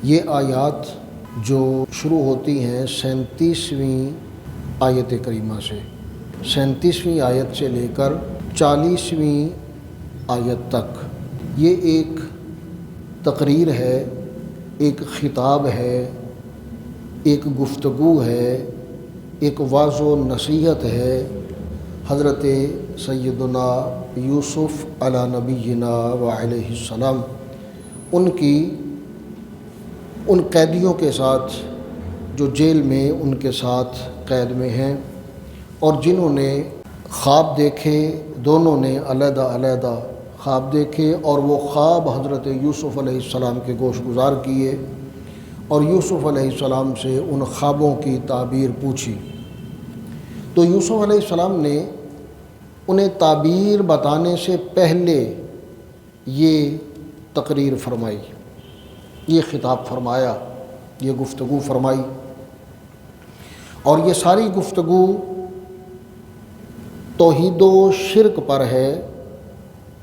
یہ آیات جو شروع ہوتی ہیں 37ویں آیت کریمہ سے، 37ویں آیت سے لے کر 40ویں آیت تک، یہ ایک تقریر ہے، ایک خطاب ہے، ایک گفتگو ہے، ایک وعظ و نصیحت ہے حضرت سیدنا یوسف علی نبینا وعلیہ السلام ان قیدیوں کے ساتھ جو جیل میں ان کے ساتھ قید میں ہیں، اور جنہوں نے خواب دیکھے، دونوں نے علیحدہ علیحدہ خواب دیکھے، اور وہ خواب حضرت یوسف علیہ السلام کے گوش گزار کیے اور یوسف علیہ السلام سے ان خوابوں کی تعبیر پوچھی۔ تو یوسف علیہ السلام نے انہیں تعبیر بتانے سے پہلے یہ تقریر فرمائی، یہ خطاب فرمایا، یہ گفتگو فرمائی، اور یہ ساری گفتگو توحید و شرک پر ہے،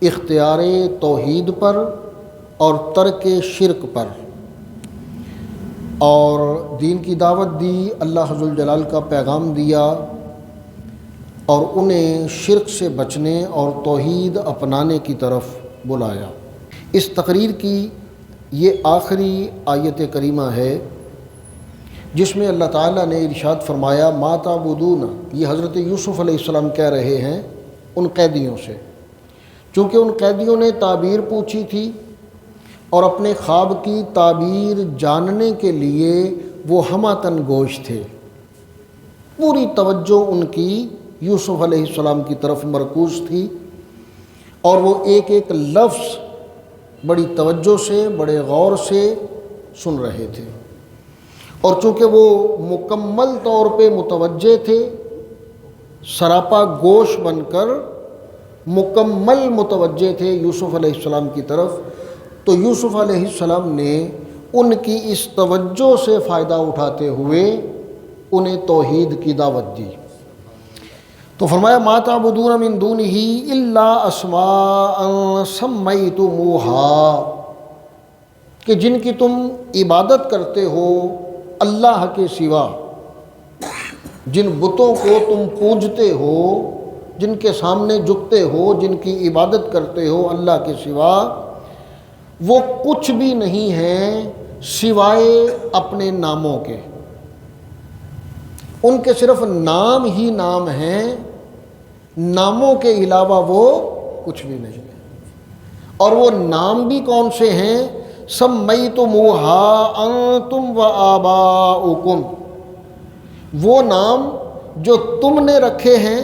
اختیار توحید پر اور ترک شرک پر، اور دین کی دعوت دی، اللہ ذوالجلال کا پیغام دیا، اور انہیں شرک سے بچنے اور توحید اپنانے کی طرف بلایا۔ اس تقریر کی یہ آخری آیت کریمہ ہے جس میں اللہ تعالیٰ نے ارشاد فرمایا ما تعبدون، یہ حضرت یوسف علیہ السلام کہہ رہے ہیں ان قیدیوں سے، چونکہ ان قیدیوں نے تعبیر پوچھی تھی اور اپنے خواب کی تعبیر جاننے کے لیے وہ ہمہ گوش تھے، پوری توجہ ان کی یوسف علیہ السلام کی طرف مرکوز تھی، اور وہ ایک ایک لفظ بڑی توجہ سے، بڑے غور سے سن رہے تھے، اور چونکہ وہ مکمل طور پہ متوجہ تھے، سراپا گوش بن کر مکمل متوجہ تھے یوسف علیہ السلام کی طرف، تو یوسف علیہ السلام نے ان کی اس توجہ سے فائدہ اٹھاتے ہوئے انہیں توحید کی دعوت دی۔ تو فرمایا ما تعبدون من دونہ الا اسماء سمیتموہا، کہ جن کی تم عبادت کرتے ہو اللہ کے سوا، جن بتوں کو تم پوجتے ہو، جن کے سامنے جھکتے ہو، جن کی عبادت کرتے ہو اللہ کے سوا، وہ کچھ بھی نہیں ہیں سوائے اپنے ناموں کے، ان کے صرف نام ہی نام ہیں، ناموں کے علاوہ وہ کچھ بھی نہیں ہے۔ اور وہ نام بھی کون سے ہیں؟ سمیتموہا انتم و آباؤکم، وہ نام جو تم نے رکھے ہیں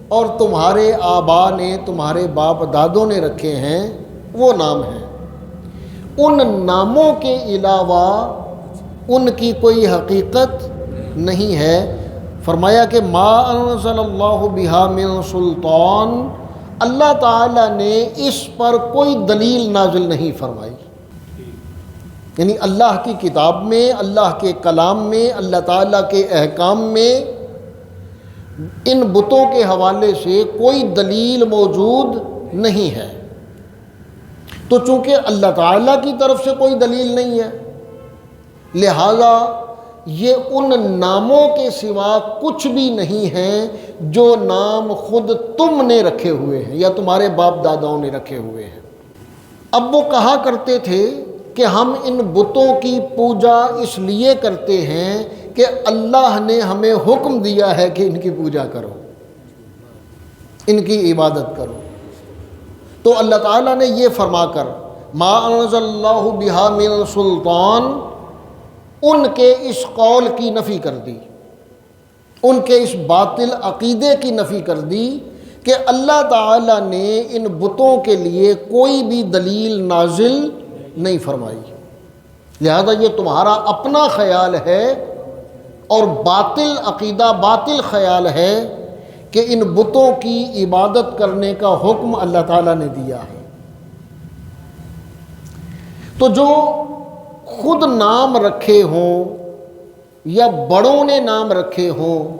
اور تمہارے آبا نے، تمہارے باپ دادوں نے رکھے ہیں، وہ نام ہیں۔ ان ناموں کے علاوہ ان کی کوئی حقیقت نہیں ہے۔ فرمایا کہ ما انزل اللہ بہا من سلطان، اللہ تعالیٰ نے اس پر کوئی دلیل نازل نہیں فرمائی، یعنی اللہ کی کتاب میں، اللہ کے کلام میں، اللہ تعالیٰ کے احکام میں ان بتوں کے حوالے سے کوئی دلیل موجود نہیں ہے۔ تو چونکہ اللہ تعالیٰ کی طرف سے کوئی دلیل نہیں ہے، لہذا یہ ان ناموں کے سوا کچھ بھی نہیں ہیں جو نام خود تم نے رکھے ہوئے ہیں یا تمہارے باپ داداؤں نے رکھے ہوئے ہیں۔ اب وہ کہا کرتے تھے کہ ہم ان بتوں کی پوجا اس لیے کرتے ہیں کہ اللہ نے ہمیں حکم دیا ہے کہ ان کی پوجا کرو، ان کی عبادت کرو۔ تو اللہ تعالیٰ نے یہ فرما کر ما انزل اللہ بہا من سلطان، ان کے اس قول کی نفی کر دی، ان کے اس باطل عقیدے کی نفی کر دی کہ اللہ تعالیٰ نے ان بتوں کے لیے کوئی بھی دلیل نازل نہیں فرمائی، لہذا یہ تمہارا اپنا خیال ہے اور باطل عقیدہ، باطل خیال ہے کہ ان بتوں کی عبادت کرنے کا حکم اللہ تعالیٰ نے دیا ہے۔ تو جو خود نام رکھے ہوں یا بڑوں نے نام رکھے ہوں،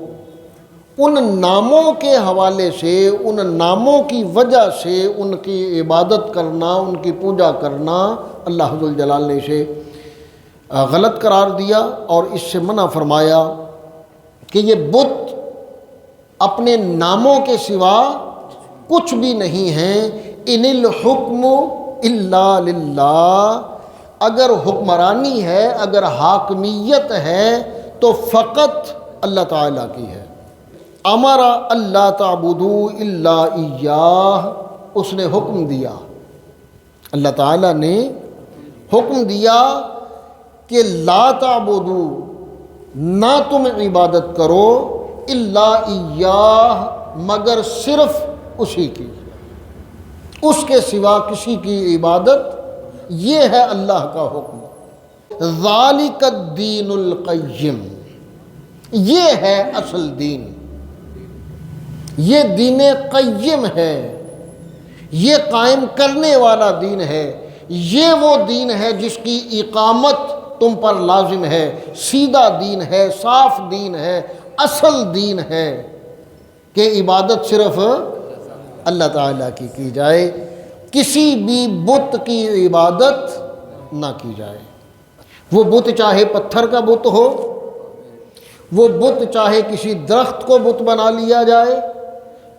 ان ناموں کے حوالے سے، ان ناموں کی وجہ سے ان کی عبادت کرنا، ان کی پوجا کرنا اللہ ذوالجلال نے اسے غلط قرار دیا اور اس سے منع فرمایا کہ یہ بت اپنے ناموں کے سوا کچھ بھی نہیں ہیں۔ ان الحکم الا للہ، اگر حکمرانی ہے، اگر حاکمیت ہے تو فقط اللہ تعالیٰ کی ہے۔ امر اللہ تعبدوا الا ایاہ، اس نے حکم دیا، اللہ تعالیٰ نے حکم دیا کہ لا تعبدوا، نہ تم عبادت کرو، الا ایاہ، مگر صرف اسی کی، اس کے سوا کسی کی عبادت، یہ ہے اللہ کا حکم۔ ذالک الدین القیم، یہ ہے اصل دین، یہ دین قیم ہے، یہ قائم کرنے والا دین ہے، یہ وہ دین ہے جس کی اقامت تم پر لازم ہے، سیدھا دین ہے، صاف دین ہے، اصل دین ہے کہ عبادت صرف اللہ تعالیٰ کی جائے، کسی بھی بت کی عبادت نہ کی جائے۔ وہ بت چاہے پتھر کا بت ہو، وہ بت چاہے کسی درخت کو بت بنا لیا جائے،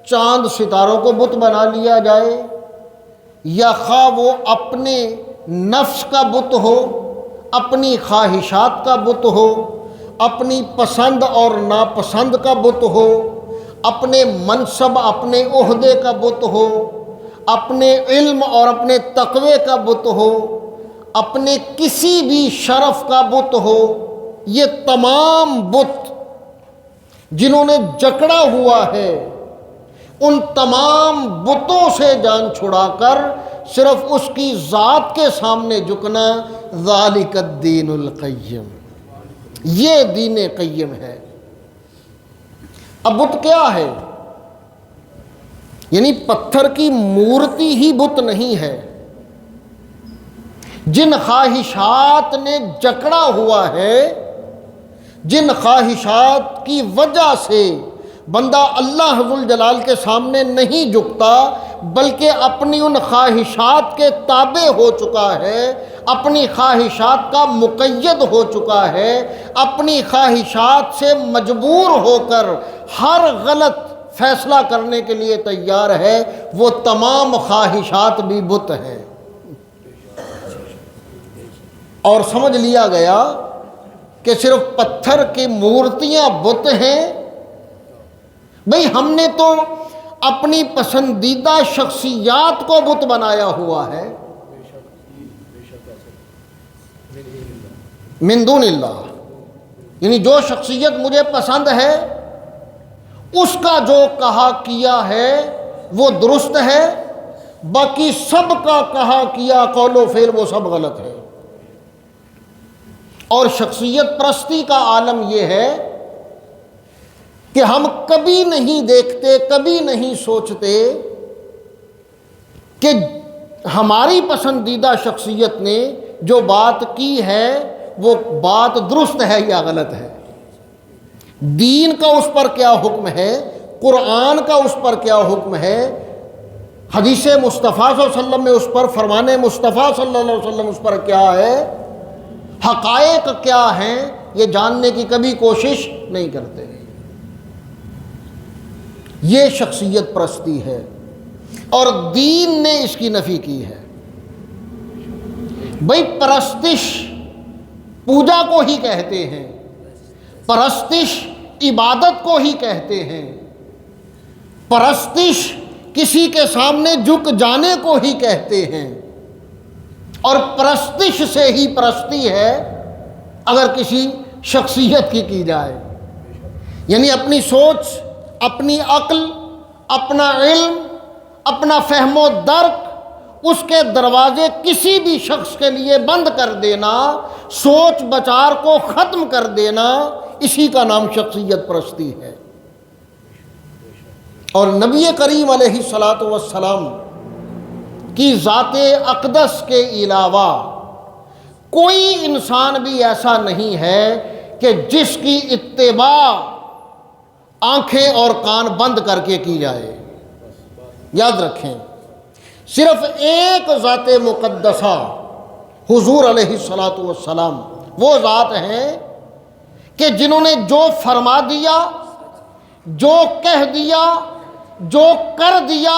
چاند ستاروں کو بت بنا لیا جائے، یا خواہ وہ اپنے نفس کا بت ہو، اپنی خواہشات کا بت ہو، اپنی پسند اور ناپسند کا بت ہو، اپنے منصب اپنے عہدے کا بت ہو، اپنے علم اور اپنے تقوی کا بت ہو، اپنے کسی بھی شرف کا بت ہو، یہ تمام بت جنہوں نے جکڑا ہوا ہے، ان تمام بتوں سے جان چھڑا کر صرف اس کی ذات کے سامنے جھکنا، ذالک الدین القیم، یہ دین قیم ہے۔ اب بت کیا ہے؟ یعنی پتھر کی مورتی ہی بت نہیں ہے، جن خواہشات نے جکڑا ہوا ہے، جن خواہشات کی وجہ سے بندہ اللہ ذوالجلال کے سامنے نہیں جھکتا بلکہ اپنی ان خواہشات کے تابع ہو چکا ہے، اپنی خواہشات کا مقید ہو چکا ہے، اپنی خواہشات سے مجبور ہو کر ہر غلط فیصلہ کرنے کے لیے تیار ہے، وہ تمام خواہشات بھی بت ہیں۔ اور سمجھ لیا گیا کہ صرف پتھر کی مورتیاں بت ہیں۔ بھئی ہم نے تو اپنی پسندیدہ شخصیات کو بت بنایا ہوا ہے، من دون اللہ، یعنی جو شخصیت مجھے پسند ہے اس کا جو کہا کیا ہے وہ درست ہے، باقی سب کا کہا کیا قول و فعل وہ سب غلط ہے۔ اور شخصیت پرستی کا عالم یہ ہے کہ ہم کبھی نہیں دیکھتے، کبھی نہیں سوچتے کہ ہماری پسندیدہ شخصیت نے جو بات کی ہے وہ بات درست ہے یا غلط ہے، دین کا اس پر کیا حکم ہے، قرآن کا اس پر کیا حکم ہے، حدیث مصطفیٰ صلی اللہ علیہ وسلم میں اس پر، فرمان مصطفیٰ صلی اللہ علیہ وسلم اس پر کیا ہے، حقائق کیا ہیں، یہ جاننے کی کبھی کوشش نہیں کرتے۔ یہ شخصیت پرستی ہے اور دین نے اس کی نفی کی ہے۔ بھئی پرستش پوجا کو ہی کہتے ہیں، پرستش عبادت کو ہی کہتے ہیں، پرستش کسی کے سامنے جھک جانے کو ہی کہتے ہیں، اور پرستش سے ہی پرستی ہے اگر کسی شخصیت کی جائے، یعنی اپنی سوچ، اپنی عقل، اپنا علم، اپنا فہم و درک، اس کے دروازے کسی بھی شخص کے لیے بند کر دینا، سوچ بچار کو ختم کر دینا، اسی کا نام شخصیت پرستی ہے۔ اور نبی کریم علیہ الصلاۃ والسلام کی ذات اقدس کے علاوہ کوئی انسان بھی ایسا نہیں ہے کہ جس کی اتباع آنکھیں اور کان بند کر کے کی جائے۔ یاد رکھیں، صرف ایک ذات مقدسہ حضور علیہ الصلاۃ والسلام وہ ذات ہیں کہ جنہوں نے جو فرما دیا، جو کہہ دیا، جو کر دیا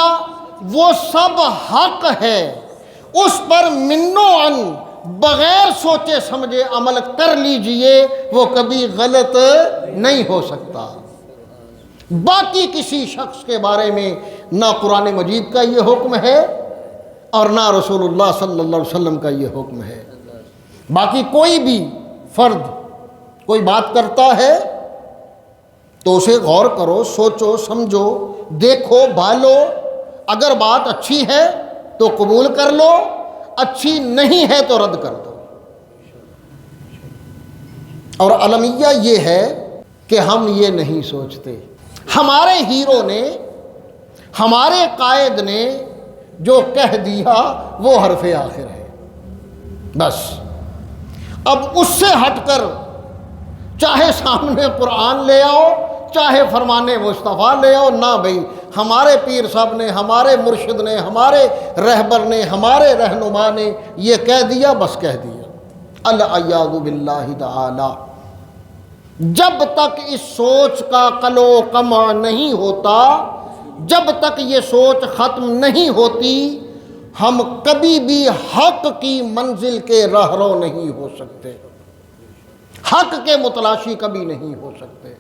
وہ سب حق ہے، اس پر منو عن بغیر سوچے سمجھے عمل کر لیجئے، وہ کبھی غلط نہیں ہو سکتا۔ باقی کسی شخص کے بارے میں نہ قرآن مجید کا یہ حکم ہے اور نہ رسول اللہ صلی اللہ علیہ وسلم کا یہ حکم ہے۔ باقی کوئی بھی فرد کوئی بات کرتا ہے تو اسے غور کرو، سوچو، سمجھو، دیکھو، بھالو، اگر بات اچھی ہے تو قبول کر لو، اچھی نہیں ہے تو رد کر دو۔ اور المیہ یہ ہے کہ ہم یہ نہیں سوچتے۔ ہمارے ہیرو نے، ہمارے قائد نے جو کہہ دیا وہ حرف آخر ہے، بس۔ اب اس سے ہٹ کر چاہے سامنے قرآن لے آؤ، چاہے فرمان مصطفیٰ لے آؤ، نہ بھئی ہمارے پیر صاحب نے، ہمارے مرشد نے، ہمارے رہبر نے، ہمارے رہنما نے یہ کہہ دیا، بس کہہ دیا۔ العیاذ باللہ تعالی۔ جب تک اس سوچ کا قلو کما نہیں ہوتا، جب تک یہ سوچ ختم نہیں ہوتی، ہم کبھی بھی حق کی منزل کے رہرو نہیں ہو سکتے، حق کے متلاشی کبھی نہیں ہو سکتے۔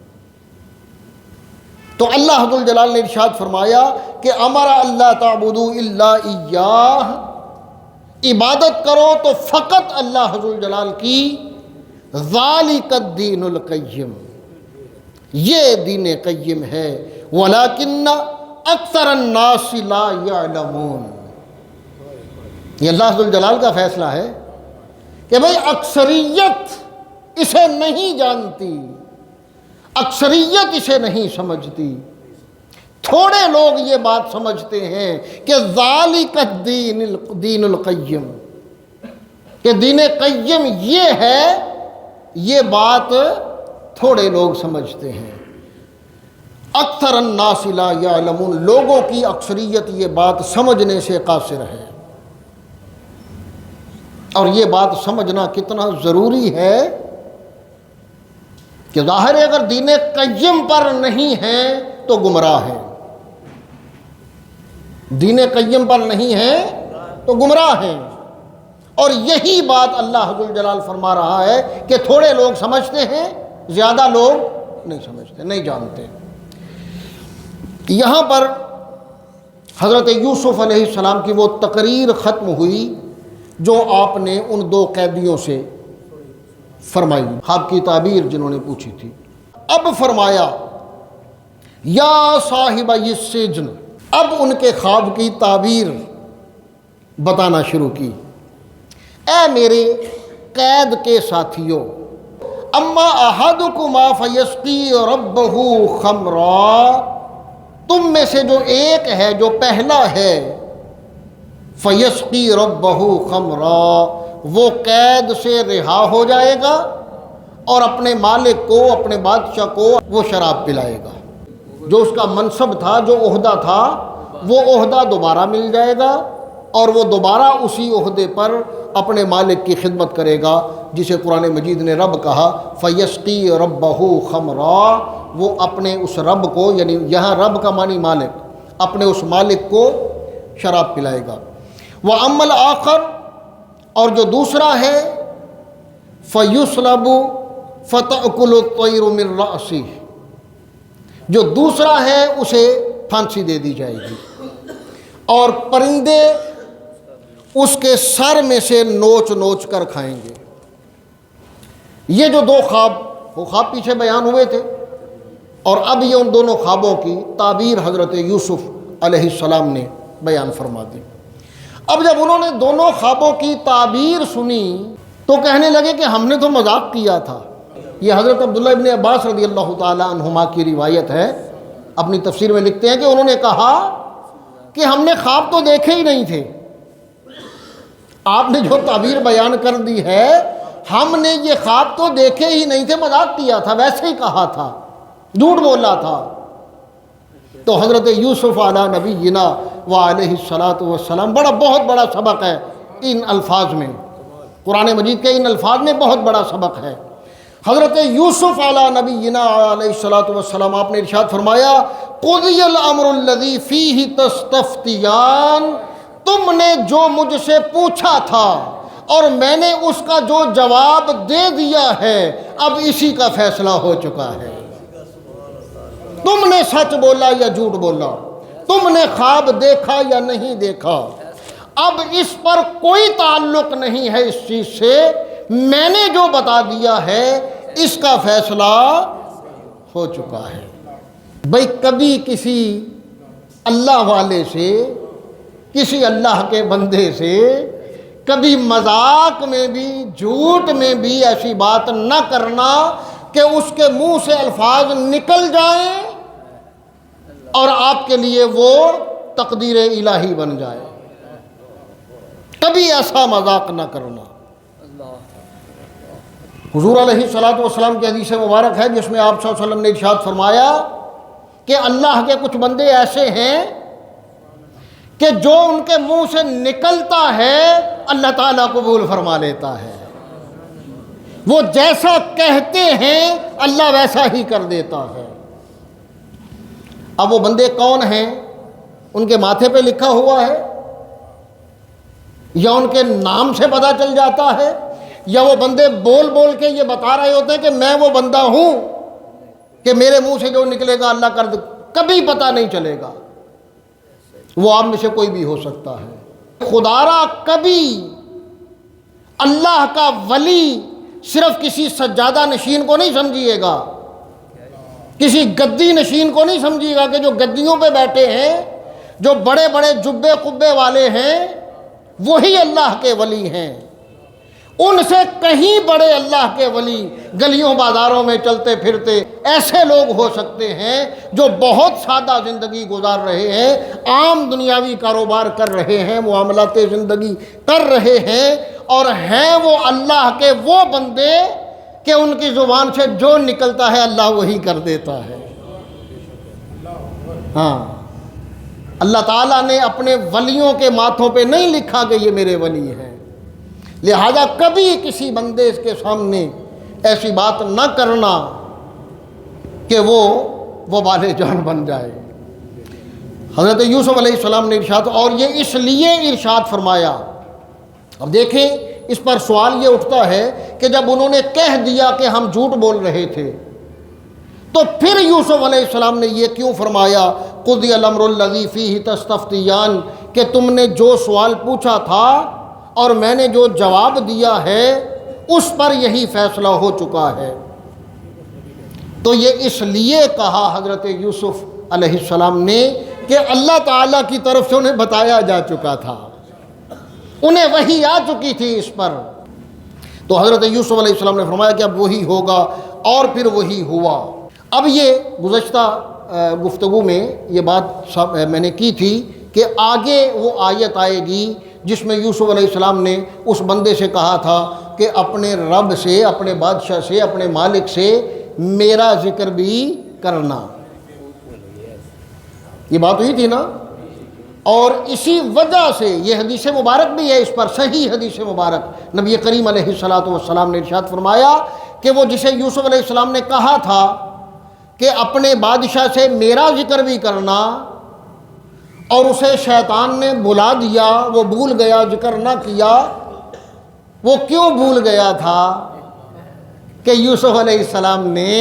تو اللہ ذوالجلال نے ارشاد فرمایا کہ امر اللہ تعبدوا الا ایاہ، عبادت کرو تو فقط اللہ ذوالجلال کی۔ ذالک الدین القیم، یہ دین قیم ہے۔ ولکن اکثر الناس لا یعلمون، یہ اللہ ذوالجلال کا فیصلہ ہے کہ بھئی اکثریت اسے نہیں جانتی، اکثریت اسے نہیں سمجھتی۔ تھوڑے لوگ یہ بات سمجھتے ہیں کہ ذالک الدین القیم، کہ دین قیم یہ ہے، یہ بات تھوڑے لوگ سمجھتے ہیں۔ اکثر الناس لا یعلمون، لوگوں کی اکثریت یہ بات سمجھنے سے قاصر ہے۔ اور یہ بات سمجھنا کتنا ضروری ہے کہ ظاہر ہے اگر دین قیم پر نہیں ہے تو گمراہ ہے، دین قیم پر نہیں ہے تو گمراہ ہیں۔ اور یہی بات اللہ ذوالجلال فرما رہا ہے کہ تھوڑے لوگ سمجھتے ہیں، زیادہ لوگ نہیں سمجھتے، نہیں جانتے۔ یہاں پر حضرت یوسف علیہ السلام کی وہ تقریر ختم ہوئی جو آپ نے ان دو قیدیوں سے فرمائی، خواب کی تعبیر جنہوں نے پوچھی تھی۔ اب فرمایا یا صاحب السجن، اب ان کے خواب کی تعبیر بتانا شروع کی۔ اے میرے قید کے ساتھیوں، اما احدکما فیسقی ربہ خمرا، تم میں سے جو ایک ہے، جو پہلا ہے، فیسقی ربہ خمرا، وہ قید سے رہا ہو جائے گا اور اپنے مالک کو، اپنے بادشاہ کو وہ شراب پلائے گا۔ جو اس کا منصب تھا، جو عہدہ تھا، وہ عہدہ دوبارہ مل جائے گا اور وہ دوبارہ اسی عہدے پر اپنے مالک کی خدمت کرے گا، جسے قرآن مجید نے رب کہا فیسقی ربہ خمرا، وہ اپنے اس رب کو، یعنی یہاں رب کا معنی مالک، اپنے اس مالک کو شراب پلائے گا۔ وَأَمَّا الْآخَرُ، اور جو دوسرا ہے، فَيُصْلَبُ فَتَأْكُلُ الطَّيْرُ مِنْ رَأْسِهِ، جو دوسرا ہے اسے پھانسی دے دی جائے گی اور پرندے اس کے سر میں سے نوچ نوچ کر کھائیں گے۔ یہ جو دو خواب، وہ خواب پیچھے بیان ہوئے تھے اور اب یہ ان دونوں خوابوں کی تعبیر حضرت یوسف علیہ السلام نے بیان فرما دی۔ اب جب انہوں نے دونوں خوابوں کی تعبیر سنی تو کہنے لگے کہ ہم نے تو مذاق کیا تھا۔ یہ حضرت عبداللہ ابن عباس رضی اللہ تعالی عنہما کی روایت ہے، اپنی تفسیر میں لکھتے ہیں کہ انہوں نے کہا کہ ہم نے خواب تو دیکھے ہی نہیں تھے، آپ نے جو تعبیر بیان کر دی ہے، ہم نے یہ خواب تو دیکھے ہی نہیں تھے، مذاق کیا تھا، ویسے ہی کہا تھا، جھوٹ بولا تھا۔ تو حضرت یوسف علیہ نبینا وعلیہ الصلاۃ والسلام، بہت بڑا سبق ہے ان الفاظ میں قرآن مجید کے ان الفاظ میں بہت بڑا سبق ہے۔ حضرت یوسف علیہ نبینا علیہ الصلوۃ والسلام آپ نے ارشاد فرمایا قضی الامر الذی فیہ تستفتیان، تم نے جو مجھ سے پوچھا تھا اور میں نے اس کا جو جواب دے دیا ہے، اب اسی کا فیصلہ ہو چکا ہے۔ تم نے سچ بولا یا جھوٹ بولا، تم نے خواب دیکھا یا نہیں دیکھا، اب اس پر کوئی تعلق نہیں ہے اس چیز سے، میں نے جو بتا دیا ہے اس کا فیصلہ ہو چکا ہے۔ بھئی کبھی کسی اللہ والے سے، کسی اللہ کے بندے سے کبھی مذاق میں بھی، جھوٹ میں بھی ایسی بات نہ کرنا کہ اس کے منہ سے الفاظ نکل جائیں اور آپ کے لیے وہ تقدیر الہی بن جائے۔ کبھی ایسا مذاق نہ کرنا۔ حضور علیہ الصلوۃ والسلام کی حدیث مبارک ہے جس میں آپ صلی اللہ علیہ وسلم نے ارشاد فرمایا کہ اللہ کے کچھ بندے ایسے ہیں کہ جو ان کے منہ سے نکلتا ہے اللہ تعالیٰ قبول فرما لیتا ہے، وہ جیسا کہتے ہیں اللہ ویسا ہی کر دیتا ہے۔ اب وہ بندے کون ہیں؟ ان کے ماتھے پہ لکھا ہوا ہے یا ان کے نام سے پتہ چل جاتا ہے، یا وہ بندے بول بول کے یہ بتا رہے ہوتے ہیں کہ میں وہ بندہ ہوں کہ میرے منہ سے جو نکلے گا اللہ کر دے، کبھی پتہ نہیں چلے گا۔ وہ آپ میں سے کوئی بھی ہو سکتا ہے۔ خدا را کبھی اللہ کا ولی صرف کسی سجادہ نشین کو نہیں سمجھیے گا، کسی گدی نشین کو نہیں سمجھیے گا کہ جو گدیوں پہ بیٹھے ہیں، جو بڑے بڑے جبے قبے والے ہیں، وہی اللہ کے ولی ہیں۔ ان سے کہیں بڑے اللہ کے ولی گلیوں بازاروں میں چلتے پھرتے ایسے لوگ ہو سکتے ہیں جو بہت سادہ زندگی گزار رہے ہیں، عام دنیاوی کاروبار کر رہے ہیں، معاملات زندگی کر رہے ہیں، اور ہیں وہ اللہ کے وہ بندے کہ ان کی زبان سے جو نکلتا ہے اللہ وہی کر دیتا ہے۔ ہاں، اللہ تعالیٰ نے اپنے ولیوں کے ماتھوں پہ نہیں لکھا کہ یہ میرے ولی ہیں، لہذا کبھی کسی بندے کے سامنے ایسی بات نہ کرنا کہ وہ بالِ جان بن جائے۔ حضرت یوسف علیہ السلام نے ارشاد، اور یہ اس لیے ارشاد فرمایا۔ اب دیکھیں اس پر سوال یہ اٹھتا ہے کہ جب انہوں نے کہہ دیا کہ ہم جھوٹ بول رہے تھے، تو پھر یوسف علیہ السلام نے یہ کیوں فرمایا قضی الامر الذی فیہ تستفتیان، کہ تم نے جو سوال پوچھا تھا اور میں نے جو جواب دیا ہے اس پر یہی فیصلہ ہو چکا ہے۔ تو یہ اس لیے کہا حضرت یوسف علیہ السلام نے کہ اللہ تعالیٰ کی طرف سے انہیں بتایا جا چکا تھا، انہیں وحی آ چکی تھی اس پر۔ تو حضرت یوسف علیہ السلام نے فرمایا کہ اب وہی ہوگا، اور پھر وہی ہوا۔ اب یہ گزشتہ گفتگو میں یہ بات میں نے کی تھی کہ آگے وہ آیت آئے گی جس میں یوسف علیہ السلام نے اس بندے سے کہا تھا کہ اپنے رب سے، اپنے بادشاہ سے، اپنے مالک سے میرا ذکر بھی کرنا۔ یہ بات ہوئی تھی نا، اور اسی وجہ سے یہ حدیث مبارک بھی ہے اس پر، صحیح حدیث مبارک، نبی کریم علیہ الصلوۃ والسلام نے ارشاد فرمایا کہ وہ جسے یوسف علیہ السلام نے کہا تھا کہ اپنے بادشاہ سے میرا ذکر بھی کرنا، اور اسے شیطان نے بلا دیا، وہ بھول گیا، ذکر نہ کیا۔ وہ کیوں بھول گیا تھا؟ کہ یوسف علیہ السلام نے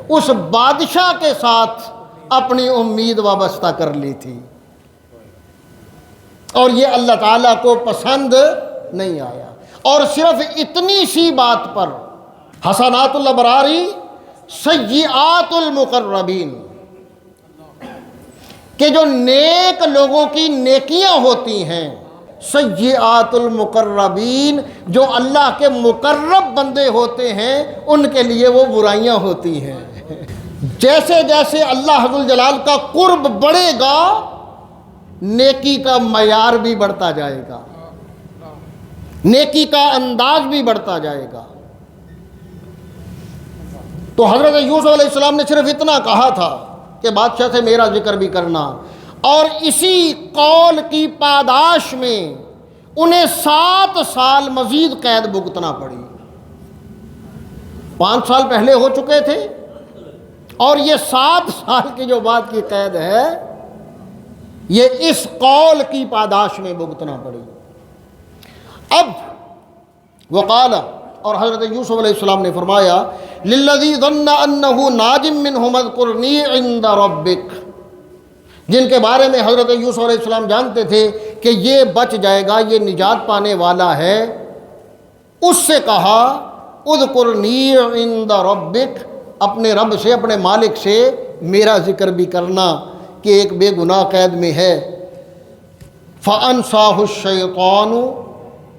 اس بادشاہ کے ساتھ اپنی امید وابستہ کر لی تھی، اور یہ اللہ تعالیٰ کو پسند نہیں آیا۔ اور صرف اتنی سی بات پر حسنات الابراری سیئات المقربین، کہ جو نیک لوگوں کی نیکیاں ہوتی ہیں، سیئات المقربین جو اللہ کے مقرب بندے ہوتے ہیں ان کے لیے وہ برائیاں ہوتی ہیں۔ جیسے جیسے اللہ ذو الجلال کا قرب بڑھے گا نیکی کا معیار بھی بڑھتا جائے گا، نیکی کا انداز بھی بڑھتا جائے گا۔ تو حضرت یوسف علیہ السلام نے صرف اتنا کہا تھا کہ بادشاہ سے میرا ذکر بھی کرنا، اور اسی قول کی پاداش میں انہیں 7 سال مزید قید بھگتنا پڑی۔ 5 سال پہلے ہو چکے تھے اور یہ 7 سال کی جو بات کی قید ہے یہ اس قول کی پاداش میں بھگتنا پڑی۔ اب وقال، اور حضرت یوسف علیہ السلام نے فرمایا للذی ظن انہ ناج منہ اذکرنی عند ربک، جن کے بارے میں حضرت یوسف علیہ السلام جانتے تھے کہ یہ بچ جائے گا، یہ نجات پانے والا ہے، اس سے کہا اذکرنی عند ربک، اپنے رب سے، اپنے مالک سے میرا ذکر بھی کرنا کہ ایک بے گناہ قید میں ہے۔ فَأَنْسَاهُ الشَّيْطَانُ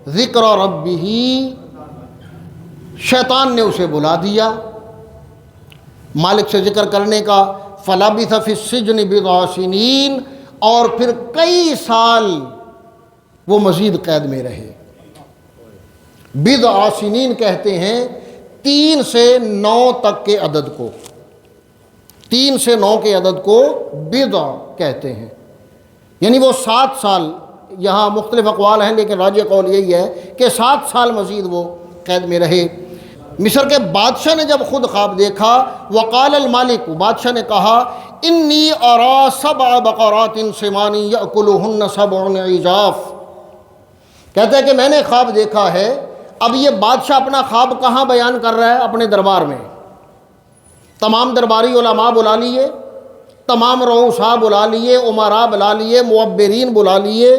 ذِكْرَ رَبِّهِ، شیطان نے اسے بلا دیا مالک سے ذکر کرنے کا۔ فَلَبِثَ فِي السِّجْنِ بِضْعَ سِنِينَ، اور پھر کئی سال وہ مزید قید میں رہے۔ بِضْعَ سِنِينَ کہتے ہیں 3 سے 9 تک کے عدد کو، 3 سے 9 کے عدد کو بِضْع کہتے ہیں، یعنی وہ 7 سال، یہاں مختلف اقوال ہیں لیکن راجح قول یہی ہے کہ 7 سال مزید وہ قید میں رہے۔ مصر کے بادشاہ نے جب خود خواب دیکھا، وقال المالک، بادشاہ نے کہا انی اراء 7 بقرات سمان یأکلہن 7 عجاف، کہتا ہے کہ میں نے خواب دیکھا ہے۔ اب یہ بادشاہ اپنا خواب کہاں بیان کر رہا ہے؟ اپنے دربار میں۔ تمام درباری علماء بلا لیے، تمام رؤساء بلا لیے، امراء بلا لیے، معبرین بلا لیے،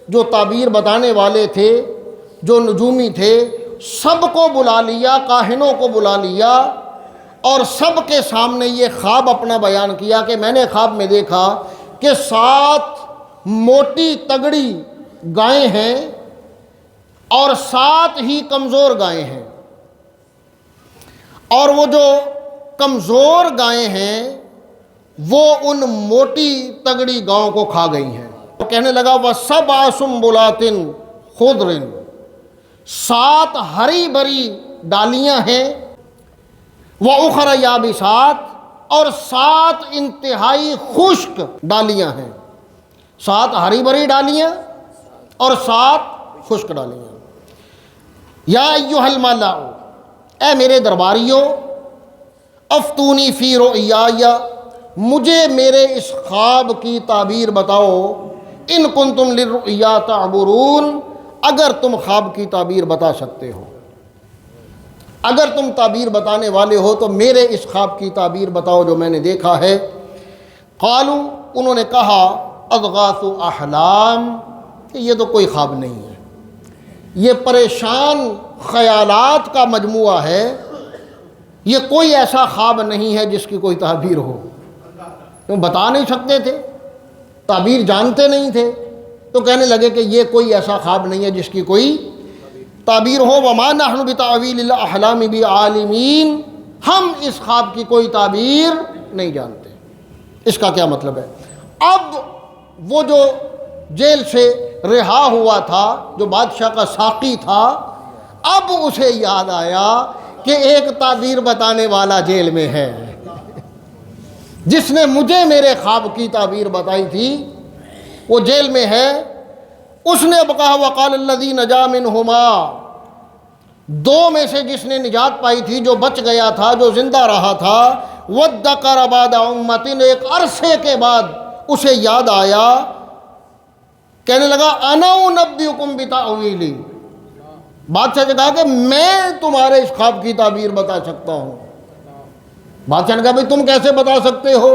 جو تعبیر بتانے والے تھے، جو نجومی تھے، سب کو بلا لیا، کاہنوں کو بلا لیا، اور سب کے سامنے یہ خواب اپنا بیان کیا کہ میں نے خواب میں دیکھا کہ 7 موٹی تگڑی گائیں ہیں اور 7 ہی کمزور گائیں ہیں، اور وہ جو کمزور گائیں ہیں وہ ان موٹی تگڑی گاؤں کو کھا گئی ہیں۔ کہنے لگا وَسَبْعَ سُنبُلَاتٍ خُضْرٍ، 7 ہری بھری ڈالیاں ہیں، وَأُخَرَ يَابِسَاتٍ، اور 7 انتہائی خشک ڈالیاں ہیں، 7 ہری بھری ڈالیاں اور 7 خشک ڈالیاں۔ یا ایھا الملأ، اے میرے درباریوں، افتونی فی رؤیای، مجھے میرے اس خواب کی تعبیر بتاؤ، ان کنتم للرؤیا تعبرون، اگر تم خواب کی تعبیر بتا سکتے ہو، اگر تم تعبیر بتانے والے ہو تو میرے اس خواب کی تعبیر بتاؤ جو میں نے دیکھا ہے۔ قالوا، انہوں نے کہا اضغاث احلام، کہ یہ تو کوئی خواب نہیں ہے، یہ پریشان خیالات کا مجموعہ ہے، یہ کوئی ایسا خواب نہیں ہے جس کی کوئی تعبیر ہو۔ تم بتا نہیں سکتے تھے، تعبیر جانتے نہیں تھے، تو کہنے لگے کہ یہ کوئی ایسا خواب نہیں ہے جس کی کوئی تعبیر ہو۔ وما نحن بتاویل الاحلام بعالمین، ہم اس خواب کی کوئی تعبیر نہیں جانتے۔ اس کا کیا مطلب ہے؟ اب وہ جو جیل سے رہا ہوا تھا، جو بادشاہ کا ساقی تھا، اب اسے یاد آیا کہ ایک تعبیر بتانے والا جیل میں ہے، جس نے مجھے میرے خواب کی تعبیر بتائی تھی وہ جیل میں ہے۔ اس نے اب کہا وقال الذی نجا منہما، 2 میں سے جس نے نجات پائی تھی، جو بچ گیا تھا، جو زندہ رہا تھا، وادکر بعد امۃ، ایک عرصے کے بعد اسے یاد آیا، کہنے لگا انا انبئکم بتاویلہ، بادشاہ نے کہا کہ میں تمہارے اس خواب کی تعبیر بتا سکتا ہوں۔ بادشاہ نے کہا بھئی تم کیسے بتا سکتے ہو؟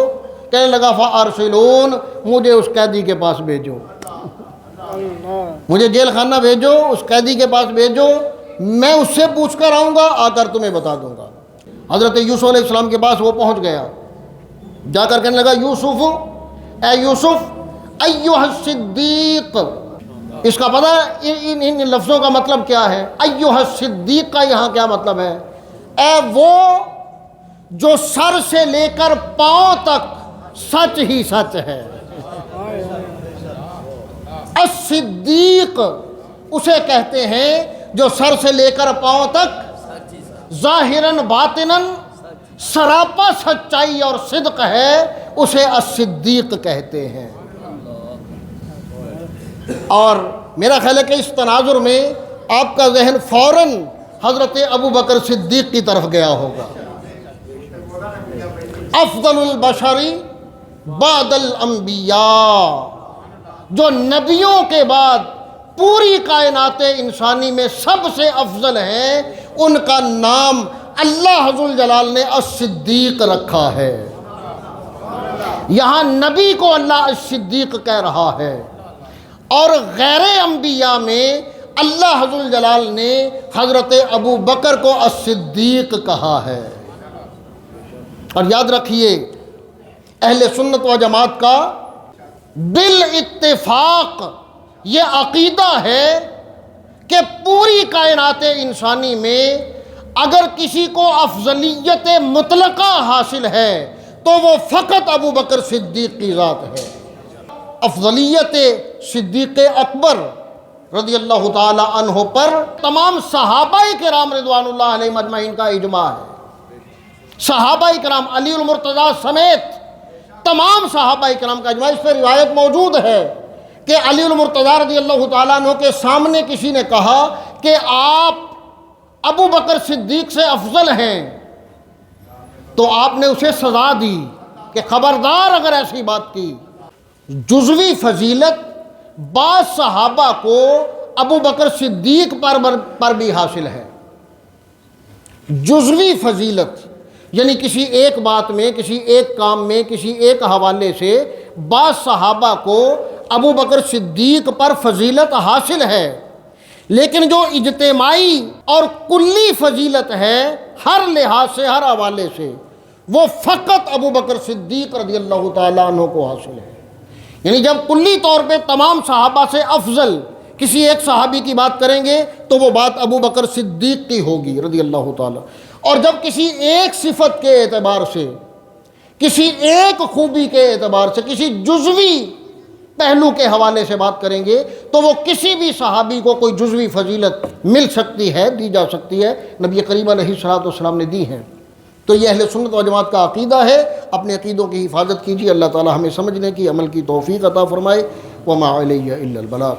کہنے لگا فارسلون، مجھے اس قیدی کے پاس بھیجو، مجھے جیل خانہ بھیجو، اس قیدی کے پاس بھیجو، میں اس سے پوچھ کر آؤں گا، آ کر تمہیں بتا دوں گا۔ حضرت یوسف علیہ السلام کے پاس وہ پہنچ گیا، جا کر کہنے لگا یوسف، اے یوسف، ایھا الصدیق، اس کا پتہ ان لفظوں کا مطلب کیا ہے؟ ایھا الصدیق کا یہاں کیا مطلب ہے؟ اے وہ جو سر سے لے کر پاؤں تک سچ ہی سچ ہے۔ الصدیق اسے کہتے ہیں جو سر سے لے کر پاؤں تک ظاہراً باطناً سراپا سچائی اور صدق ہے، اسے الصدیق کہتے ہیں۔ اور میرا خیال ہے کہ اس تناظر میں آپ کا ذہن فوراً حضرت ابو بکر صدیق کی طرف گیا ہوگا۔ افضل البشری بعد الانبیاء، جو نبیوں کے بعد پوری کائنات انسانی میں سب سے افضل ہیں، ان کا نام اللہ ذوالجلال نے الصدیق رکھا ہے۔ یہاں نبی کو اللہ الصدیق کہہ رہا ہے، اور غیر انبیاء میں اللہ ذوالجلال نے حضرت ابو بکر کو الصدیق کہا ہے۔ اور یاد رکھیے، اہل سنت و جماعت کا بالاتفاق یہ عقیدہ ہے کہ پوری کائنات انسانی میں اگر کسی کو افضلیت مطلقہ حاصل ہے تو وہ فقط ابو بکر صدیق کی ذات ہے۔ افضلیت صدیق اکبر رضی اللہ تعالی عنہ پر تمام صحابہ کرام رضوان اللہ علیہم اجمعین کا اجماع ہے۔ صحابہ کرام علی المرتضیٰ سمیت تمام صحابہ کرام کا اجماع، اس پہ روایت موجود ہے کہ علی المرتضیٰ رضی اللہ تعالیٰ عنہ کے سامنے کسی نے کہا کہ آپ ابو بکر صدیق سے افضل ہیں، تو آپ نے اسے سزا دی کہ خبردار اگر ایسی بات کی۔ جزوی فضیلت بعض صحابہ کو ابو بکر صدیق پر بھی حاصل ہے۔ جزوی فضیلت یعنی کسی ایک بات میں، کسی ایک کام میں، کسی ایک حوالے سے بعض صحابہ کو ابو بکر صدیق پر فضیلت حاصل ہے، لیکن جو اجتماعی اور کلی فضیلت ہے ہر لحاظ سے، ہر حوالے سے، وہ فقط ابو بکر صدیق رضی اللہ تعالیٰ عنہ کو حاصل ہے۔ یعنی جب کلی طور پہ تمام صحابہ سے افضل کسی ایک صحابی کی بات کریں گے تو وہ بات ابو بکر صدیق کی ہوگی رضی اللہ تعالیٰ، اور جب کسی ایک صفت کے اعتبار سے، کسی ایک خوبی کے اعتبار سے، کسی جزوی پہلو کے حوالے سے بات کریں گے تو وہ کسی بھی صحابی کو کوئی جزوی فضیلت مل سکتی ہے، دی جا سکتی ہے، نبی کریم علیہ الصلوۃ والسلام نے دی ہیں۔ تو یہ اہل سنت و جماعت کا عقیدہ ہے۔ اپنے عقیدوں کی حفاظت کیجیے، اللہ تعالی ہمیں سمجھنے کی، عمل کی توفیق عطا فرمائے۔ وما علیہ الا البلاغ۔